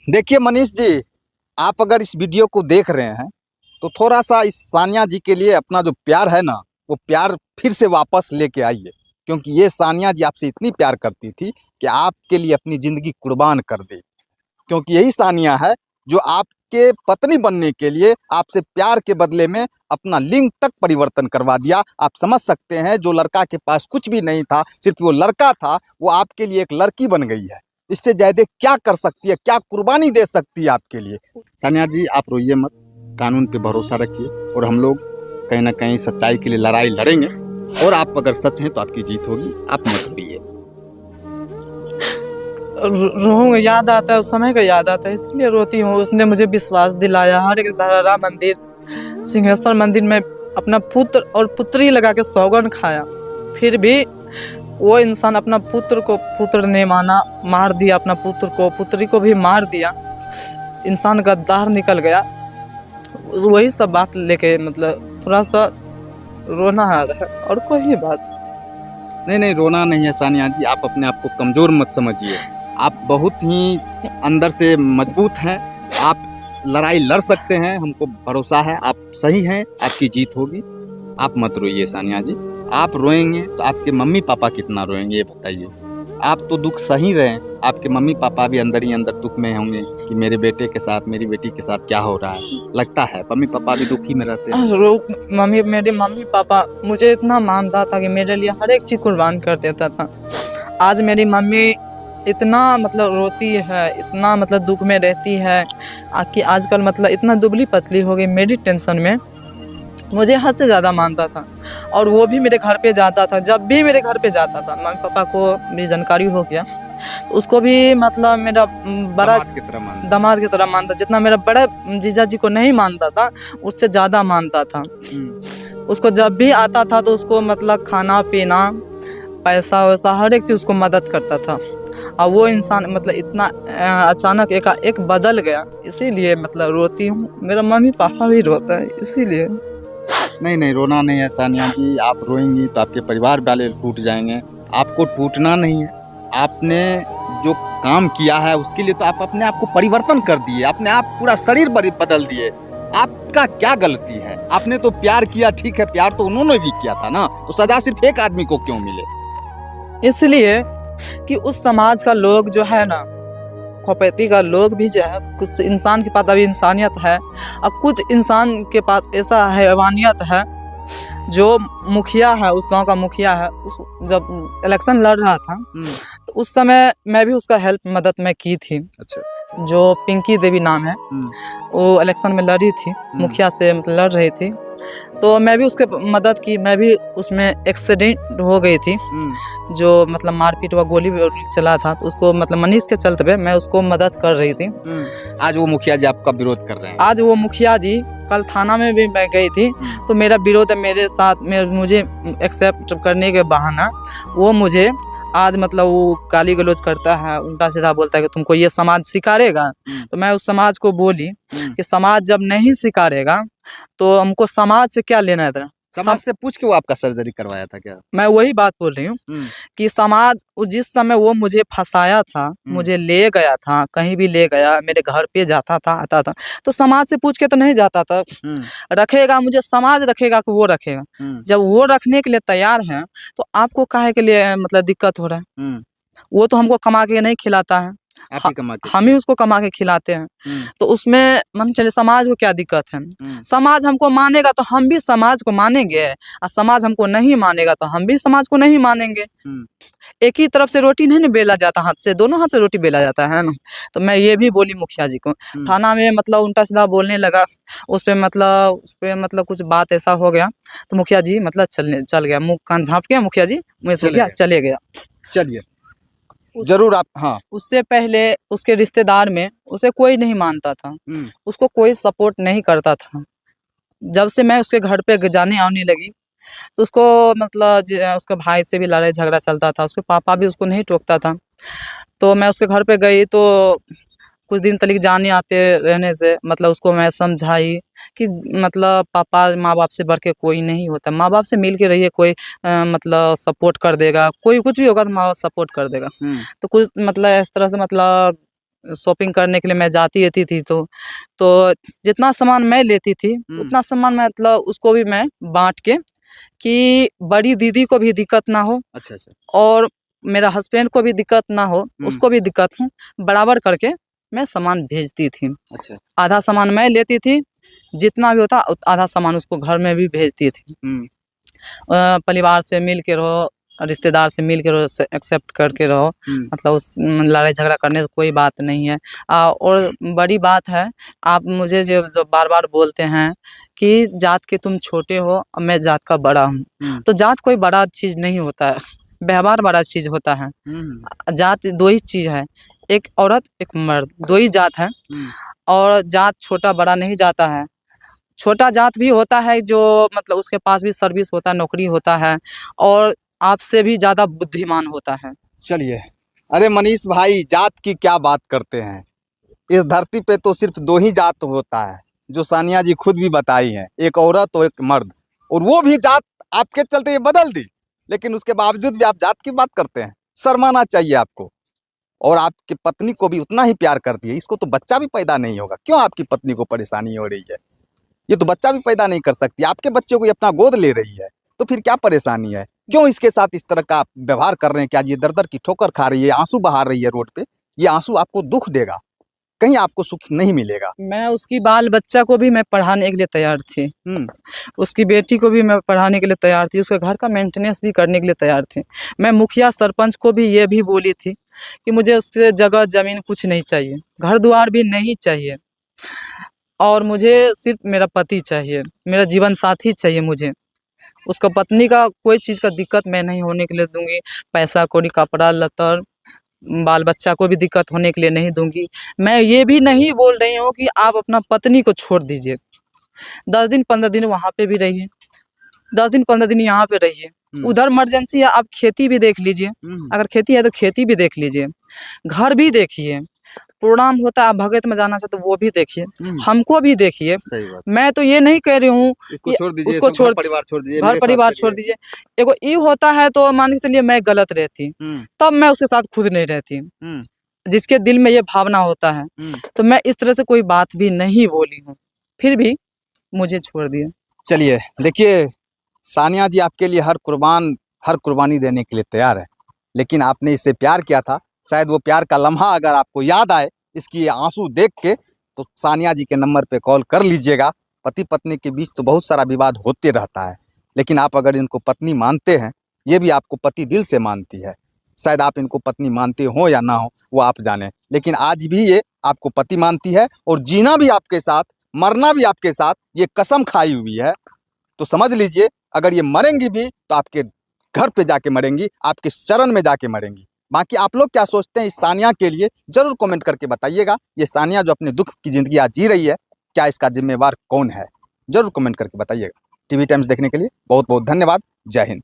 देखिए मनीष जी, आप अगर इस वीडियो को देख रहे हैं तो थोड़ा सा इस सानिया जी के लिए अपना जो प्यार है ना, वो प्यार फिर से वापस लेके आइए। क्योंकि ये सानिया जी आपसे इतनी प्यार करती थी कि आपके लिए अपनी ज़िंदगी कुर्बान कर दी। क्योंकि यही सानिया है जो आपके पत्नी बनने के लिए आपसे प्यार के बदले में अपना लिंग तक परिवर्तन करवा दिया। आप समझ सकते हैं, जो लड़का के पास कुछ भी नहीं था, सिर्फ वो लड़का था, वो आपके लिए एक लड़की बन गई है। इससे ज़्यादा क्या कर सकती है, क्या कुर्बानी दे सकती है आपके लिए। सानिया जी, आप रोइए मत, कानून पे भरोसा रखिए और हम लोग कहीं ना कहीं सच्चाई के लिए लड़ाई लड़ेंगे। और आप अगर सच हैं तो आपकी जीत होगी, आप मत रोइए। रोहूँ, याद आता है, उस समय का याद आता है, इसलिए रोती हूँ। उसने मुझे विश्वास दिलाया। हर एक धरहरा मंदिर, सिंहेश्वर मंदिर में अपना पुत्र और पुत्री लगा के सौगंध खाया, फिर भी वो इंसान अपना पुत्र को पुत्र ने माना, मार दिया। अपना पुत्र को, पुत्री को भी मार दिया। इंसान गद्दार निकल गया। वही सब बात लेके मतलब थोड़ा सा रोना आ रहा है, और कोई बात नहीं, रोना नहीं है सानिया जी, आप अपने आप को कमज़ोर मत समझिए। आप बहुत ही अंदर से मजबूत हैं, आप लड़ाई लड़ सकते हैं, हमको भरोसा है। आप सही हैं, आपकी जीत होगी। आप मत रोइए सानिया जी। आप रोएंगे तो आपके मम्मी पापा कितना रोएंगे ये बताइए। आप तो दुख सही रहे हैं, आपके मम्मी पापा भी अंदर ही अंदर दुख में होंगे कि मेरे बेटे के साथ, मेरी बेटी के साथ क्या हो रहा है। लगता है मम्मी पापा भी दुखी में रहते हैं। मेरे मम्मी पापा मुझे इतना मानता था कि मेरे लिए हर एक चीज़ कुर्बान कर देता था। आज मेरी मम्मी इतना मतलब रोती है, इतना मतलब दुख में रहती है कि आजकल मतलब इतना दुबली पतली हो गई। मेरी टेंशन में मुझे हद से ज़्यादा मानता था, और वो भी मेरे घर पे जाता था। जब भी मेरे घर पे जाता था, मम्मी पापा को मेरी जानकारी हो गया तो उसको भी मतलब मेरा बड़ा दामाद की तरह मानता। जितना मेरा बड़ा जीजा जी को नहीं मानता था, उससे ज़्यादा मानता था। उसको जब भी आता था तो उसको मतलब खाना पीना, पैसा वैसा हर एक चीज़ उसको मदद करता था। और वो इंसान मतलब इतना अचानक एक बदल गया, इसीलिए मतलब रोती हूँ। मेरा मम्मी पापा भी रोता है, इसीलिए। नहीं, रोना नहीं है सानिया जी। आप रोएंगी तो आपके परिवार वाले टूट जाएंगे। आपको टूटना नहीं है। आपने जो काम किया है उसके लिए तो आप अपने आप को परिवर्तन कर दिए, अपने आप पूरा शरीर बदल दिए। आपका क्या गलती है? आपने तो प्यार किया, ठीक है, प्यार तो उन्होंने भी किया था ना, तो सजा सिर्फ एक आदमी को क्यों मिले? इसलिए कि उस समाज का लोग जो है ना, खोपैती का लोग भी जो है, कुछ इंसान के पास अभी इंसानियत है, और कुछ इंसान के पास ऐसा हैवानियत है। जो मुखिया है, उस गांव का मुखिया है, उस जब इलेक्शन लड़ रहा था तो उस समय मैं भी उसका हेल्प मदद में की थी। अच्छा। जो पिंकी देवी नाम है, वो इलेक्शन में लड़ी थी, मुखिया से मतलब लड़ रही थी, तो मैं भी उसके मदद की। मैं भी उसमें एक्सीडेंट हो गई थी, जो मतलब मारपीट व गोली चला था, तो उसको मतलब मनीष के चलते हुए मैं उसको मदद कर रही थी। आज वो मुखिया जी आपका विरोध कर रहे हैं? आज वो मुखिया जी, कल थाना में भी मैं गई थी, तो मेरा विरोध है मेरे साथ, मुझे एक्सेप्ट करने के बहाना वो मुझे आज मतलब वो गाली गलौज करता है, उल्टा सीधा बोलता है कि तुमको ये समाज सिखाएगा। तो मैं उस समाज को बोली कि समाज जब नहीं सिखाएगा तो हमको समाज से क्या लेना है। समाज से पूछ के वो आपका सर्जरी करवाया था क्या? मैं वही बात बोल रही हूँ कि समाज जिस समय वो मुझे फंसाया था, मुझे ले गया था, कहीं भी ले गया, मेरे घर पे जाता था, आता था, तो समाज से पूछ के तो नहीं जाता था। रखेगा मुझे समाज, रखेगा कि वो रखेगा। जब वो रखने के लिए तैयार है तो आपको काहे के लिए मतलब दिक्कत हो रहा है? वो तो हमको कमा के नहीं खिलाता है, हम ही उसको कमा के खिलाते हैं। तो उसमें मान चले समाज को क्या दिक्कत है? समाज हमको मानेगा तो हम भी समाज को मानेंगे, और समाज हमको नहीं मानेगा तो हम भी समाज को नहीं मानेंगे। एक ही तरफ से रोटी नहीं ना बेला जाता, हाथ से, दोनों हाथ से रोटी बेला जाता है ना। तो मैं ये भी बोली मुखिया जी को। थाना में मतलब उल्टा सीधा बोलने लगा, उस पे मतलब कुछ बात ऐसा हो गया, तो मुखिया जी मतलब चल गया, मुँह कान झाँप के मुखिया जी मुँह से चले गया। चलिए जरूर आप। हाँ, उससे पहले उसके रिश्तेदार में उसे कोई नहीं मानता था, उसको कोई सपोर्ट नहीं करता था। जब से मैं उसके घर पे जाने आने लगी तो उसको मतलब उसके भाई से भी लड़ाई झगड़ा चलता था, उसके पापा भी उसको नहीं टोकता था। तो मैं उसके घर पे गई तो कुछ दिन तक जाने आते रहने से मतलब उसको मैं समझाई कि मतलब पापा माँ बाप से बढ़ के कोई नहीं होता, माँ बाप से मिल के रहिए, कोई मतलब सपोर्ट कर देगा, कोई कुछ भी होगा तो माँ बाप सपोर्ट कर देगा। तो कुछ मतलब इस तरह से मतलब शॉपिंग करने के लिए मैं जाती रहती थी, तो जितना सामान मैं लेती थी उतना सामान मतलब उसको भी मैं बांट के, कि बड़ी दीदी को भी दिक्कत ना हो अच्छा अच्छा। और मेरा हस्बैंड को भी दिक्कत ना हो, उसको भी दिक्कत हो, बराबर करके मैं सामान भेजती थी। अच्छा। आधा सामान मैं लेती थी, जितना भी होता आधा सामान उसको घर में भी भेजती थी। परिवार से मिल के रहो, रिश्तेदार से मिल के रहो, एक्सेप्ट करके रहो, मतलब उस लड़ाई झगड़ा करने से कोई बात नहीं है। और बड़ी बात है, आप मुझे जो बार बार बोलते हैं कि जात के तुम छोटे हो और मैं जात का बड़ा हूँ, तो जात कोई बड़ा चीज़ नहीं होता है, व्यवहार बड़ा चीज़ होता है। जात दो ही चीज़ है, एक औरत एक मर्द, दो ही जात है। और जात छोटा बड़ा नहीं जाता है। छोटा जात भी होता है जो मतलब उसके पास भी सर्विस होता है, नौकरी होता है और आपसे भी ज़्यादा बुद्धिमान होता है। चलिए, अरे मनीष भाई, जात की क्या बात करते हैं। इस धरती पे तो सिर्फ दो ही जात होता है, जो सानिया जी खुद भी बताई है, एक औरत और एक मर्द। और वो भी जात आपके चलते ये बदल दी, लेकिन उसके बावजूद भी आप जात की बात करते हैं। शर्माना चाहिए आपको। और आपकी पत्नी को भी उतना ही प्यार करती है। इसको तो बच्चा भी पैदा नहीं होगा, क्यों आपकी पत्नी को परेशानी हो रही है? ये तो बच्चा भी पैदा नहीं कर सकती, आपके बच्चे को ये अपना गोद ले रही है, तो फिर क्या परेशानी है? क्यों इसके साथ इस तरह का आप व्यवहार कर रहे हैं? क्या ये दर दर की ठोकर खा रही है, आंसू बहा रही है रोड पे? ये आंसू आपको दुख देगा, कहीं आपको सुख नहीं मिलेगा। मैं उसकी बाल बच्चा को भी मैं पढ़ाने के लिए तैयार थी, उसकी बेटी को भी मैं पढ़ाने के लिए तैयार थी, उसके घर का मेंटेनेंस भी करने के लिए तैयार थी। मैं मुखिया सरपंच को भी ये भी बोली थी कि मुझे उससे जगह ज़मीन कुछ नहीं चाहिए, घर द्वार भी नहीं चाहिए, और मुझे सिर्फ मेरा पति चाहिए, मेरा जीवन साथी चाहिए मुझे। उसका पत्नी का कोई चीज़ का दिक्कत मैं नहीं होने के लिए दूंगी, पैसा कौड़ी कपड़ा लत्तर बाल बच्चा को भी दिक्कत होने के लिए नहीं दूंगी। मैं ये भी नहीं बोल रही हूँ कि आप अपना पत्नी को छोड़ दीजिए, 10 दिन 15 दिन वहाँ पे भी रहिए, 10 दिन 15 दिन यहाँ पे रहिए। उधर इमरजेंसी है, आप खेती भी देख लीजिए, अगर खेती है तो खेती भी देख लीजिए, घर भी देखिए, प्रोग्राम होता है आप भगत में जाना चाहते तो वो भी देखिए, हमको भी देखिए। सही बात। मैं तो ये नहीं कह रही हूँ इसको छोड़ दीजिए, उसको छोड़ परिवार छोड़ दीजिए, घर परिवार छोड़ दीजिए। एगो ये होता है तो मान के चलिए मैं गलत रहती, तब मैं उसके साथ खुद नहीं रहती। जिसके दिल में ये भावना होता है, तो मैं इस तरह से कोई बात भी नहीं बोली हूँ, फिर भी मुझे छोड़ दिया। चलिए देखिए, सानिया जी आपके लिए हर कुर्बानी देने के लिए तैयार है, लेकिन आपने इससे प्यार किया था। शायद वो प्यार का लम्हा अगर आपको याद आए इसकी आंसू देख के, तो सानिया जी के नंबर पे कॉल कर लीजिएगा। पति पत्नी के बीच तो बहुत सारा विवाद होते रहता है, लेकिन आप अगर इनको पत्नी मानते हैं, ये भी आपको पति दिल से मानती है। शायद आप इनको पत्नी मानते हो या ना हो वो आप जाने, लेकिन आज भी ये आपको पति मानती है और जीना भी आपके साथ, मरना भी आपके साथ, ये कसम खाई हुई है। तो समझ लीजिए, अगर ये मरेंगी भी तो आपके घर पे जाके मरेंगी, आपके चरण में जाके मरेंगी। बाकी आप लोग क्या सोचते हैं इस सानिया के लिए, जरूर कमेंट करके बताइएगा। ये सानिया जो अपने दुख की ज़िंदगी आज जी रही है, क्या इसका जिम्मेवार कौन है? जरूर कमेंट करके बताइएगा। टीवी टाइम्स देखने के लिए बहुत बहुत धन्यवाद। जय हिंद।